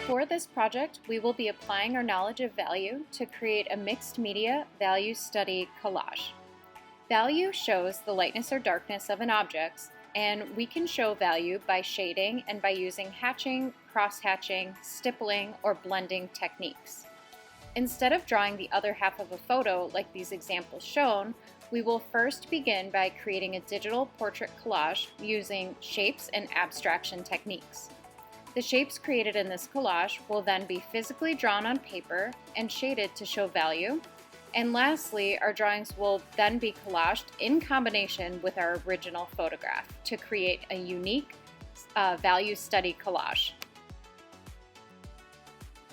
For this project, we will be applying our knowledge of value to create a mixed media value study collage. Value shows the lightness or darkness of an object, and we can show value by shading and by using hatching, cross-hatching, stippling, or blending techniques. Instead of drawing the other half of a photo like these examples shown, we will first begin by creating a digital portrait collage using shapes and abstraction techniques. The shapes created in this collage will then be physically drawn on paper and shaded to show value. And lastly, our drawings will then be collaged in combination with our original photograph to create a unique value study collage.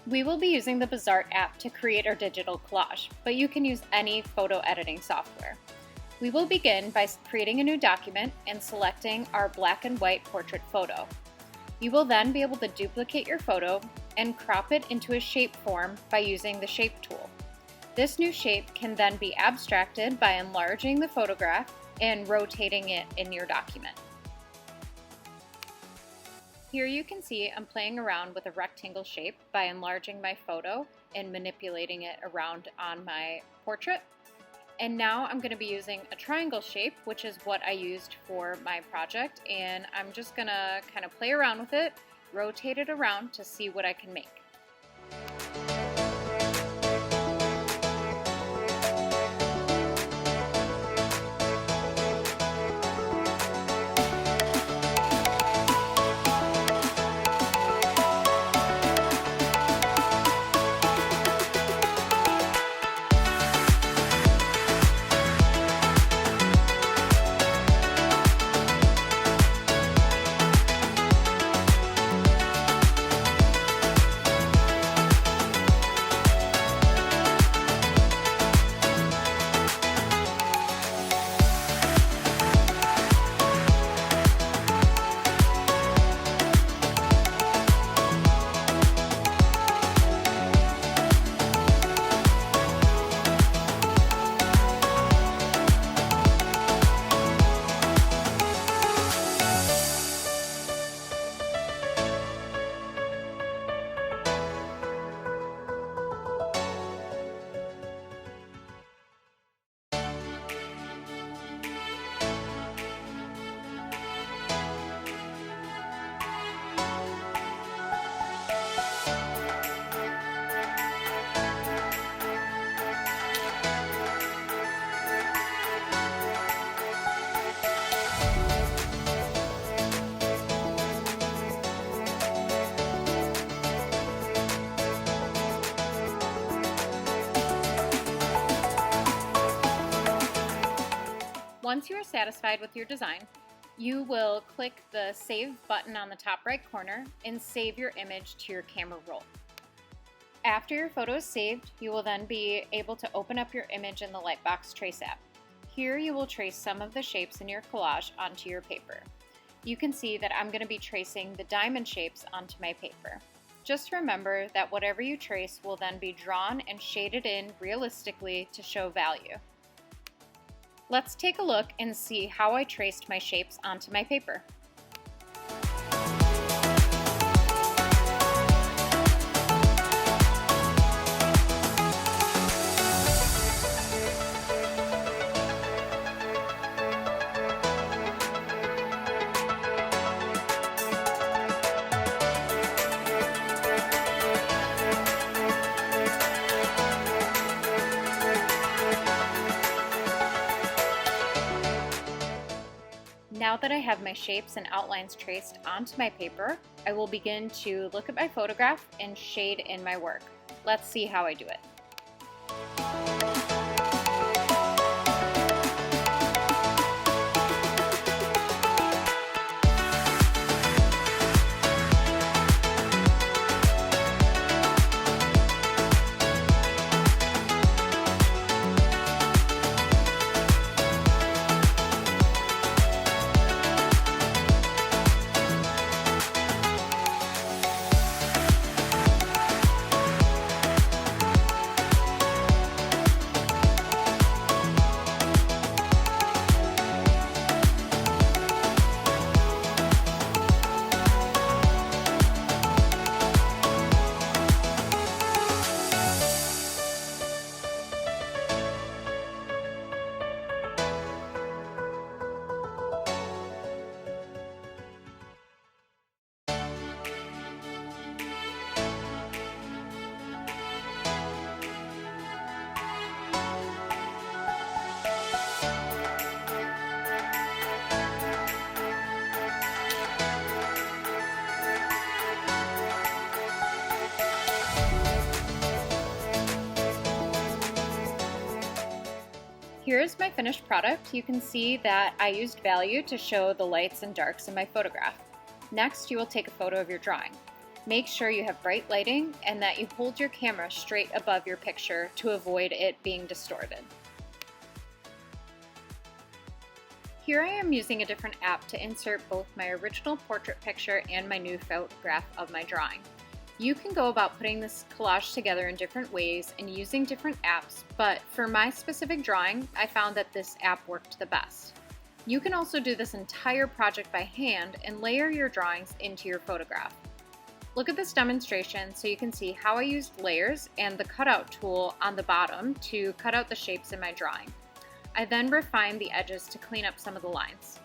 We will be using the Bazaar app to create our digital collage, but you can use any photo editing software. We will begin by creating a new document and selecting our black and white portrait photo. You will then be able to duplicate your photo and crop it into a shape form by using the shape tool. This new shape can then be abstracted by enlarging the photograph and rotating it in your document. Here you can see I'm playing around with a rectangle shape by enlarging my photo and manipulating it around on my portrait. And now I'm going to be using a triangle shape, which is what I used for my project, and I'm just going to kind of play around with it, rotate it around to see what I can make. Once you are satisfied with your design, you will click the Save button on the top right corner and save your image to your camera roll. After your photo is saved, you will then be able to open up your image in the Lightbox Trace app. Here you will trace some of the shapes in your collage onto your paper. You can see that I'm going to be tracing the diamond shapes onto my paper. Just remember that whatever you trace will then be drawn and shaded in realistically to show value. Let's take a look and see how I traced my shapes onto my paper. Now that I have my shapes and outlines traced onto my paper, I will begin to look at my photograph and shade in my work. Let's see how I do it. Here is my finished product. You can see that I used value to show the lights and darks in my photograph. Next, you will take a photo of your drawing. Make sure you have bright lighting and that you hold your camera straight above your picture to avoid it being distorted. Here I am using a different app to insert both my original portrait picture and my new photograph of my drawing. You can go about putting this collage together in different ways and using different apps, but for my specific drawing, I found that this app worked the best. You can also do this entire project by hand and layer your drawings into your photograph. Look at this demonstration so you can see how I used layers and the cutout tool on the bottom to cut out the shapes in my drawing. I then refined the edges to clean up some of the lines.